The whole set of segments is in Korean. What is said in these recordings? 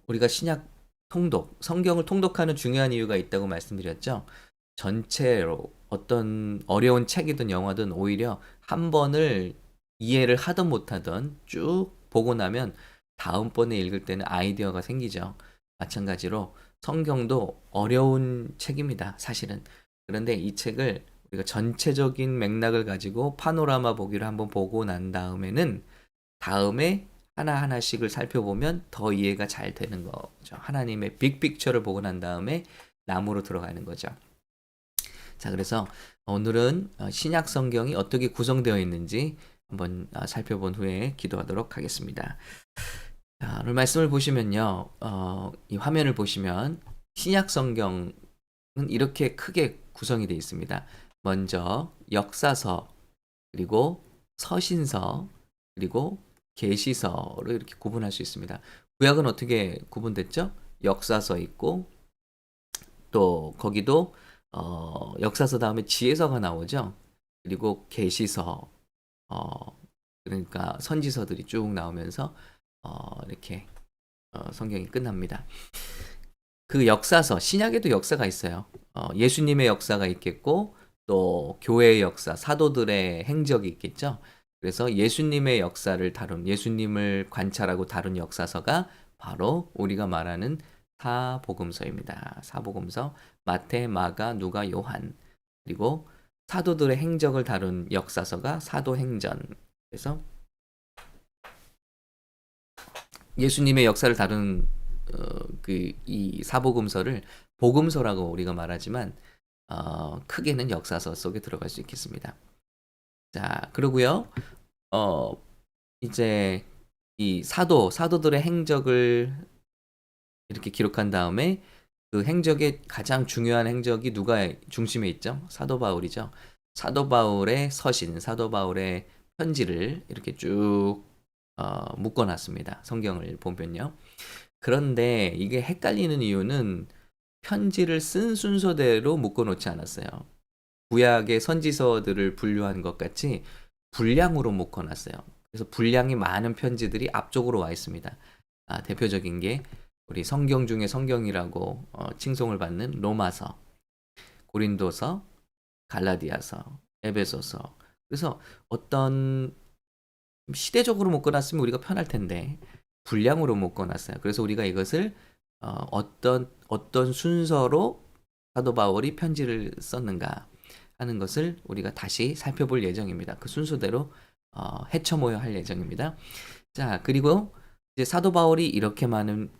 우리가 신약 통독, 성경을 통독하는 중요한 이유가 있다고 말씀드렸죠. 전체로 어떤 어려운 책이든 영화든 오히려 한 번을 이해를 하든 못하든 쭉 보고 나면 다음번에 읽을 때는 아이디어가 생기죠. 마찬가지로 성경도 어려운 책입니다, 사실은. 그런데 이 책을 우리가 전체적인 맥락을 가지고 파노라마 보기를 한번 보고 난 다음에는 다음에 하나하나씩을 살펴보면 더 이해가 잘 되는 거죠. 하나님의 빅픽처를 보고 난 다음에 나무로 들어가는 거죠. 자, 그래서 오늘은 신약 성경이 어떻게 구성되어 있는지 한번 살펴본 후에 기도하도록 하겠습니다. 자, 오늘 말씀을 보시면요. 이 화면을 보시면 신약 성경은 이렇게 크게 구성이 되어 있습니다. 먼저 역사서, 그리고 서신서, 그리고 계시서로 이렇게 구분할 수 있습니다. 구약은 어떻게 구분됐죠? 역사서 있고 또 거기도 역사서 다음에 지혜서가 나오죠. 그리고 계시서, 그러니까 선지서들이 쭉 나오면서 이렇게 성경이 끝납니다. 그 역사서, 신약에도 역사가 있어요. 예수님의 역사가 있겠고 또 교회의 역사, 사도들의 행적이 있겠죠. 그래서 예수님의 역사를 다룬, 예수님을 관찰하고 다룬 역사서가 바로 우리가 말하는 사복음서입니다. 사복음서, 마태, 마가, 누가, 요한. 그리고 사도들의 행적을 다룬 역사서가 사도행전. 그래서 예수님의 역사를 다룬 이 사복음서를 복음서라고 우리가 말하지만 크게는 역사서 속에 들어갈 수 있겠습니다. 자, 그러고요. 어, 이제 이 사도들의 행적을 이렇게 기록한 다음에 그 행적의 가장 중요한 행적이 누가 중심에 있죠? 사도 바울이죠. 사도 바울의 서신, 사도 바울의 편지를 이렇게 쭉 묶어놨습니다. 성경을 보면요. 그런데 이게 헷갈리는 이유는 편지를 쓴 순서대로 묶어놓지 않았어요. 구약의 선지서들을 분류한 것 같이 분량으로 묶어놨어요. 그래서 분량이 많은 편지들이 앞쪽으로 와 있습니다. 대표적인 게 우리 성경 중에 성경이라고 칭송을 받는 로마서, 고린도서, 갈라디아서, 에베소서. 그래서 어떤 시대적으로 묶어놨으면 우리가 편할 텐데 분량으로 묶어놨어요. 그래서 우리가 이것을 어떤 순서로 사도 바울이 편지를 썼는가 하는 것을 우리가 다시 살펴볼 예정입니다. 그 순서대로 헤쳐모여 할 예정입니다. 자, 그리고 이제 사도 바울이 이렇게 많은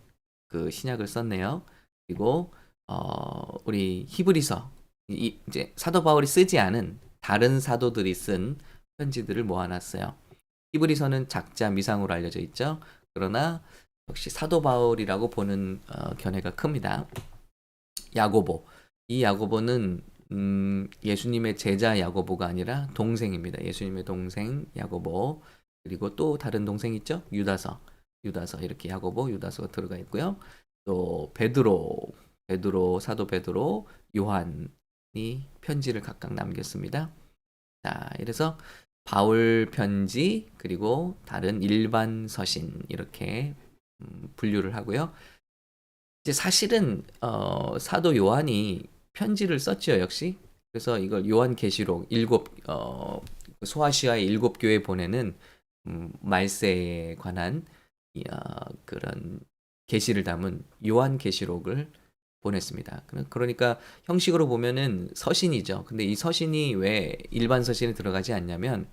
그 신약을 썼네요. 그리고 우리 히브리서, 이제 사도 바울이 쓰지 않은 다른 사도들이 쓴 편지들을 모아놨어요. 히브리서는 작자 미상으로 알려져 있죠. 그러나 역시 사도 바울이라고 보는 견해가 큽니다. 야고보. 이 야고보는 예수님의 제자 야고보가 아니라 동생입니다. 예수님의 동생 야고보. 그리고 또 다른 동생 있죠? 유다서. 유다서 이렇게 야고보, 유다서가 들어가 있고요. 또 베드로, 사도 베드로, 요한이 편지를 각각 남겼습니다. 자, 이래서 바울 편지 그리고 다른 일반 서신 이렇게 분류를 하고요. 이제 사실은 사도 요한이 편지를 썼죠, 역시. 그래서 이걸 요한계시록 소아시아의 7교회 보내는 말세에 관한 그런 계시를 담은 요한계시록을 보냈습니다. 그러니까 형식으로 보면은 서신이죠. 근데 이 서신이 왜 일반 서신에 들어가지 않냐면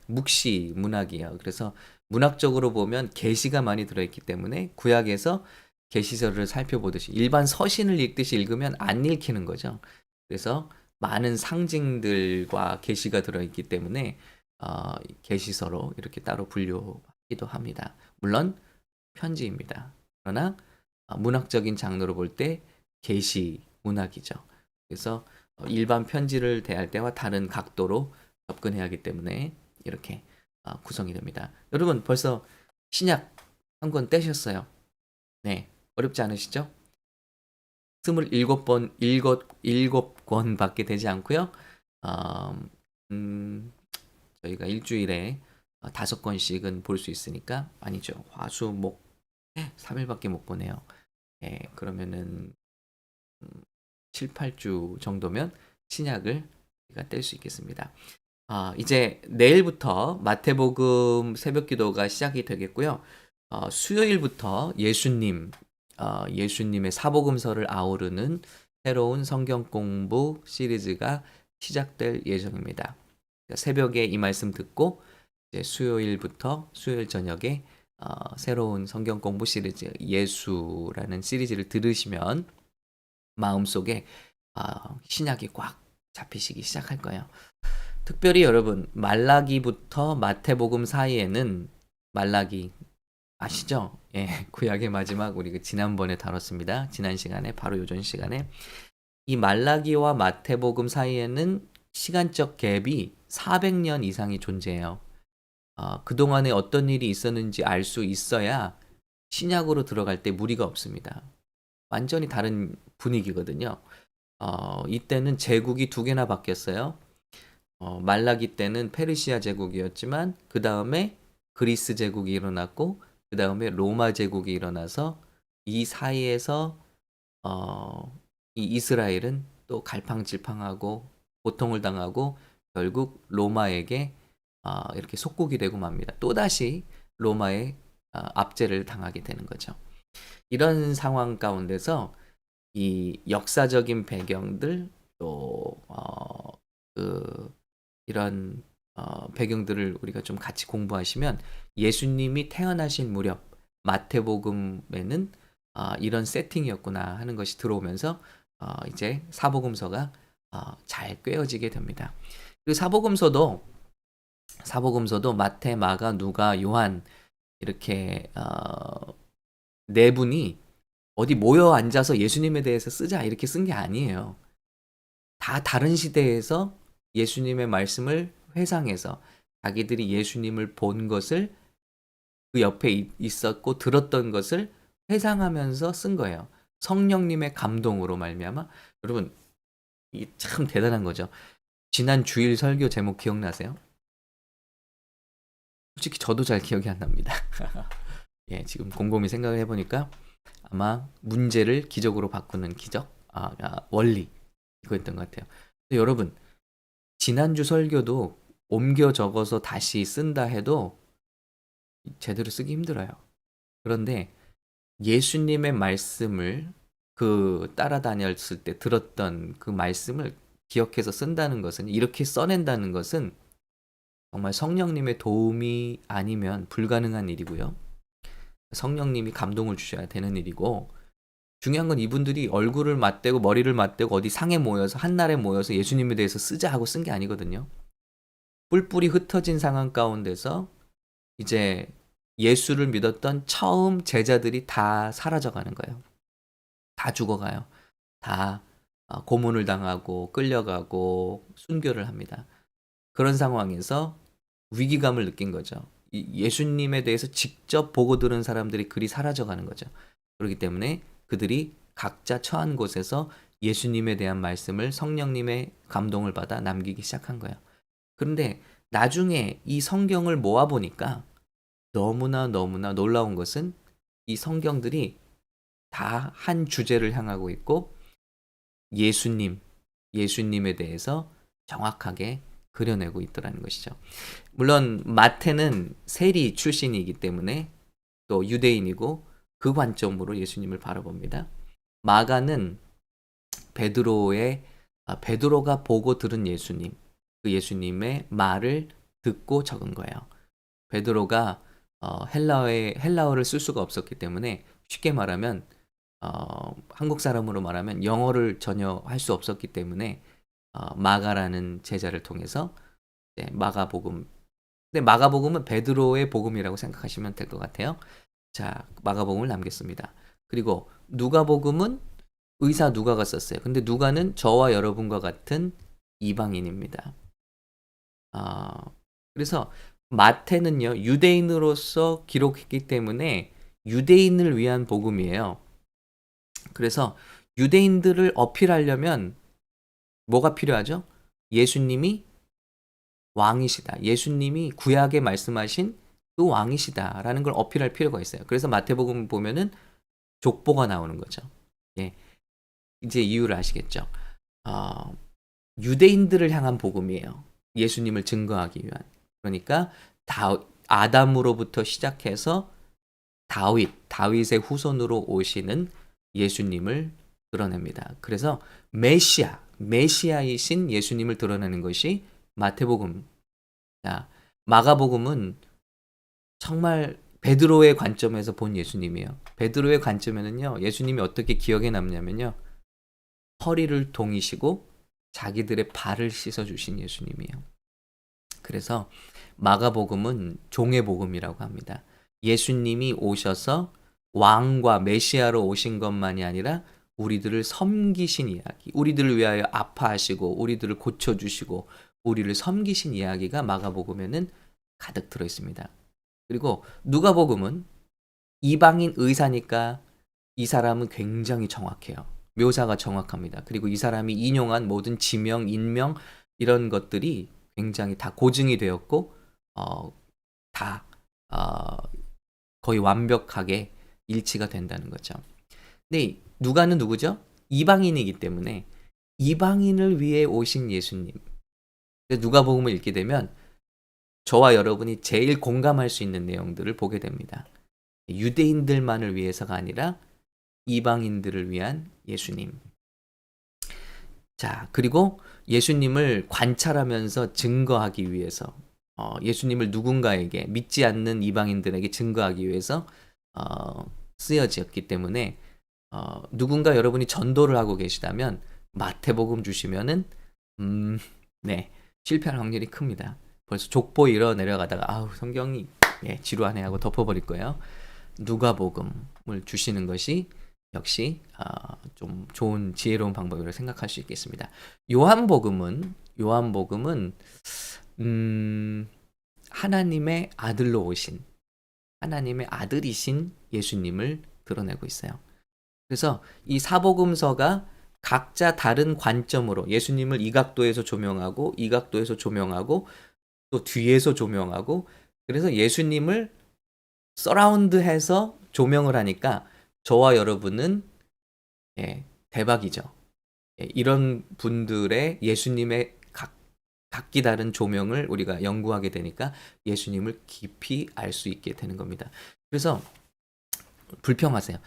묵시 문학이에요. 그래서 문학적으로 보면 계시가 많이 들어있기 때문에 구약에서 계시서를 살펴보듯이 일반 서신을 읽듯이 읽으면 안 읽히는 거죠. 그래서 많은 상징들과 계시가 들어있기 때문에 계시서로 이렇게 따로 분류하기도 합니다. 물론 편지입니다. 그러나 문학적인 장르로 볼 때 계시 문학이죠. 그래서 일반 편지를 대할 때와 다른 각도로 접근해야 하기 때문에 이렇게 구성이 됩니다. 여러분 벌써 신약 한 권 떼셨어요. 네, 어렵지 않으시죠? 27번, 7권밖에 되지 않고요. 저희가 일주일에 5권씩은 볼 수 있으니까 아니죠. 화, 수, 목, 3일밖에 못 보내요. 예, 그러면은 7, 8주 정도면 신약을 우리가 뗄 수 있겠습니다. 이제 내일부터 마태복음 새벽 기도가 시작이 되겠고요. 수요일부터 예수님의 사복음서를 아우르는 새로운 성경 공부 시리즈가 시작될 예정입니다. 새벽에 이 말씀 듣고 이제 수요일 저녁에 새로운 성경 공부 시리즈 예수라는 시리즈를 들으시면 마음속에 신약이 꽉 잡히시기 시작할 거예요. 특별히 여러분 말라기부터 마태복음 사이에는 말라기 아시죠? 예, 구약의 마지막 우리 지난번에 다뤘습니다. 지난 시간에 바로 요전 시간에 이 말라기와 마태복음 사이에는 시간적 갭이 400년 이상이 존재해요. 그동안에 어떤 일이 있었는지 알 수 있어야 신약으로 들어갈 때 무리가 없습니다. 완전히 다른 분위기거든요. 이때는 제국이 두 개나 바뀌었어요. 말라기 때는 페르시아 제국이었지만 그 다음에 그리스 제국이 일어났고 그 다음에 로마 제국이 일어나서 이 사이에서 이 이스라엘은 또 갈팡질팡하고 고통을 당하고 결국 로마에게 이렇게 속국이 되고 맙니다. 또다시 로마의 압제를 당하게 되는 거죠. 이런 상황 가운데서 이 역사적인 배경들 또 이런 배경들을 우리가 좀 같이 공부하시면 예수님이 태어나신 무렵 마태복음에는 이런 세팅이었구나 하는 것이 들어오면서 이제 사복음서가 잘 꿰어지게 됩니다. 그리고 사복음서도 마태, 마가, 누가, 요한 이렇게 네 분이 어디 모여 앉아서 예수님에 대해서 쓰자 이렇게 쓴 게 아니에요. 다 다른 시대에서 예수님의 말씀을 회상해서 자기들이 예수님을 본 것을 그 옆에 있었고 들었던 것을 회상하면서 쓴 거예요. 성령님의 감동으로 말미암아. 여러분 이 참 대단한 거죠. 지난 주일 설교 제목 기억나세요? 솔직히 저도 잘 기억이 안 납니다. 예, 지금 곰곰이 생각을 해보니까 아마 문제를 기적으로 바꾸는 기적, 원리 이거였던 것 같아요. 근데 여러분 지난주 설교도 옮겨 적어서 다시 쓴다 해도 제대로 쓰기 힘들어요. 그런데 예수님의 말씀을 따라다녔을 때 들었던 그 말씀을 기억해서 쓴다는 것은 이렇게 써낸다는 것은 정말 성령님의 도움이 아니면 불가능한 일이고요. 성령님이 감동을 주셔야 되는 일이고 중요한 건 이분들이 얼굴을 맞대고 머리를 맞대고 어디 상에 모여서 한날에 모여서 예수님에 대해서 쓰자 하고 쓴 게 아니거든요. 뿔뿔이 흩어진 상황 가운데서 이제 예수를 믿었던 처음 제자들이 다 사라져가는 거예요. 다 죽어가요. 다 고문을 당하고 끌려가고 순교를 합니다. 그런 상황에서 위기감을 느낀 거죠. 예수님에 대해서 직접 보고 들은 사람들이 그리 사라져가는 거죠. 그렇기 때문에 그들이 각자 처한 곳에서 예수님에 대한 말씀을 성령님의 감동을 받아 남기기 시작한 거예요. 그런데 나중에 이 성경을 모아보니까 너무나 놀라운 것은 이 성경들이 다 한 주제를 향하고 있고 예수님에 대해서 정확하게 그려내고 있더라는 것이죠. 물론 마태는 세리 출신이기 때문에 또 유대인이고 그 관점으로 예수님을 바라봅니다. 마가는 베드로가 보고 들은 예수님, 그 예수님의 말을 듣고 적은 거예요. 베드로가 헬라어를 쓸 수가 없었기 때문에 쉽게 말하면 한국 사람으로 말하면 영어를 전혀 할 수 없었기 때문에 마가라는 제자를 통해서 마가복음. 근데 마가복음은 베드로의 복음이라고 생각하시면 될 것 같아요. 자, 마가복음을 남겼습니다. 그리고 누가복음은 의사 누가가 썼어요. 근데 누가는 저와 여러분과 같은 이방인입니다. 그래서 마태는요, 유대인으로서 기록했기 때문에 유대인을 위한 복음이에요. 그래서 유대인들을 어필하려면 뭐가 필요하죠? 예수님이 왕이시다. 예수님이 구약에 말씀하신 그 왕이시다라는 걸 어필할 필요가 있어요. 그래서 마태복음 보면은 족보가 나오는 거죠. 예. 이제 이유를 아시겠죠? 어, 유대인들을 향한 복음이에요. 예수님을 증거하기 위한. 그러니까 아담으로부터 시작해서 다윗의 후손으로 오시는 예수님을 드러냅니다. 그래서 메시아이신 예수님을 드러내는 것이 마태복음. 자, 마가복음은 정말 베드로의 관점에서 본 예수님이에요. 베드로의 관점에는요, 예수님이 어떻게 기억에 남냐면요, 허리를 동이시고 자기들의 발을 씻어주신 예수님이에요. 그래서 마가복음은 종의 복음이라고 합니다. 예수님이 오셔서 왕과 메시아로 오신 것만이 아니라 우리들을 섬기신 이야기, 우리들을 위하여 아파하시고 우리들을 고쳐주시고 우리를 섬기신 이야기가 마가복음에는 가득 들어 있습니다. 그리고 누가복음은 이방인 의사니까 이 사람은 굉장히 정확해요. 묘사가 정확합니다. 그리고 이 사람이 인용한 모든 지명, 인명 이런 것들이 굉장히 다 고증이 되었고 다 거의 완벽하게 일치가 된다는 거죠. 근데 누가는 누구죠? 이방인이기 때문에 이방인을 위해 오신 예수님. 누가복음을 읽게 되면 저와 여러분이 제일 공감할 수 있는 내용들을 보게 됩니다. 유대인들만을 위해서가 아니라 이방인들을 위한 예수님. 자, 그리고 예수님을 관찰하면서 증거하기 위해서 예수님을 누군가에게 믿지 않는 이방인들에게 증거하기 위해서 쓰여졌기 때문에 누군가 여러분이 전도를 하고 계시다면 마태복음 주시면은 네, 실패할 확률이 큽니다. 벌써 족보 잃어 내려가다가 아우 성경이 지루하네 하고 덮어버릴 거예요. 누가복음을 주시는 것이 역시 좀 좋은 지혜로운 방법이라고 생각할 수 있겠습니다. 요한복음은 하나님의 아들로 오신 하나님의 아들이신 예수님을 드러내고 있어요. 그래서 이 사복음서가 각자 다른 관점으로 예수님을 이 각도에서 조명하고 이 각도에서 조명하고 또 뒤에서 조명하고 그래서 예수님을 서라운드해서 조명을 하니까 저와 여러분은 대박이죠. 이런 분들의 예수님의 각기 다른 조명을 우리가 연구하게 되니까 예수님을 깊이 알 수 있게 되는 겁니다. 그래서 불평하세요.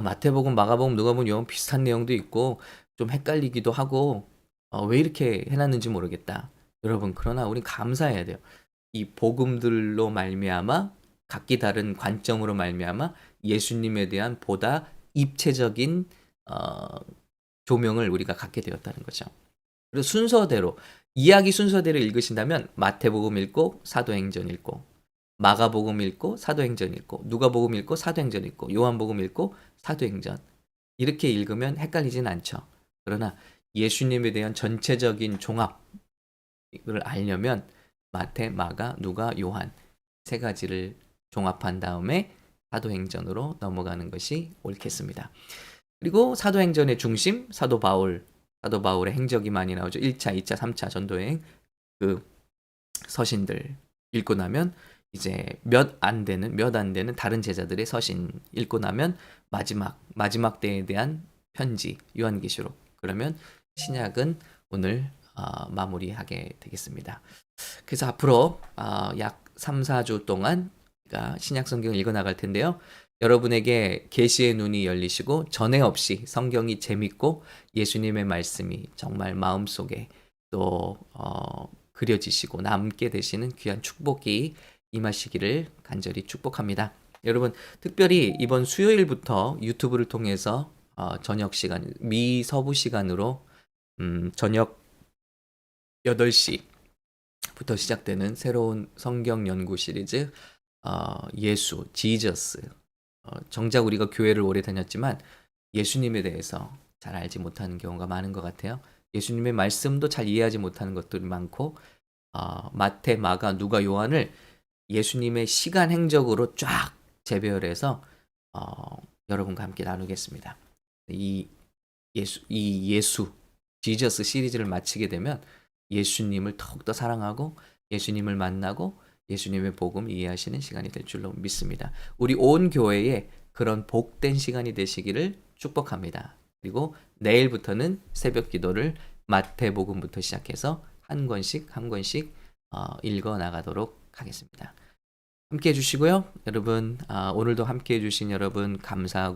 마태복음, 마가복음, 누가복음, 요한 비슷한 내용도 있고 좀 헷갈리기도 하고 왜 이렇게 해놨는지 모르겠다. 여러분 그러나 우린 감사해야 돼요. 이 복음들로 말미암아 각기 다른 관점으로 말미암아 예수님에 대한 보다 입체적인 조명을 우리가 갖게 되었다는 거죠. 그래서 순서대로 이야기 순서대로 읽으신다면 마태복음 읽고 사도행전 읽고 마가복음 읽고 사도행전 읽고 누가복음 읽고 사도행전 읽고 요한복음 읽고 사도행전 이렇게 읽으면 헷갈리진 않죠. 그러나 예수님에 대한 전체적인 종합을 알려면 마태, 마가, 누가, 요한 세 가지를 종합한 다음에 사도행전으로 넘어가는 것이 옳겠습니다. 그리고 사도행전의 중심 사도 바울의 행적이 많이 나오죠. 1차, 2차, 3차 전도여행 그 서신들 읽고 나면 이제 몇 안 되는 다른 제자들의 서신 읽고 나면 마지막 때에 대한 편지 요한계시록 그러면 신약은 오늘 마무리하게 되겠습니다. 그래서 앞으로 약 3, 4주 동안 신약 성경을 읽어 나갈 텐데요. 여러분에게 계시의 눈이 열리시고 전에 없이 성경이 재밌고 예수님의 말씀이 정말 마음속에 또 그려지시고 남게 되시는 귀한 축복이 임하시기를 간절히 축복합니다. 여러분 특별히 이번 수요일부터 유튜브를 통해서 저녁 시간 미서부 시간으로 저녁 8시부터 시작되는 새로운 성경 연구 시리즈 예수, 지저스 정작 우리가 교회를 오래 다녔지만 예수님에 대해서 잘 알지 못하는 경우가 많은 것 같아요. 예수님의 말씀도 잘 이해하지 못하는 것들이 많고 마태, 마가, 누가, 요한을 예수님의 시간 행적으로 쫙 재배열해서 여러분과 함께 나누겠습니다. 이 예수, 지저스 시리즈를 마치게 되면 예수님을 더욱더 사랑하고 예수님을 만나고 예수님의 복음 이해하시는 시간이 될 줄로 믿습니다. 우리 온 교회에 그런 복된 시간이 되시기를 축복합니다. 그리고 내일부터는 새벽 기도를 마태복음부터 시작해서 한 권씩 한 권씩 읽어 나가도록 하겠습니다. 함께 해주시고요. 여러분, 오늘도 함께 해주신 여러분 감사하고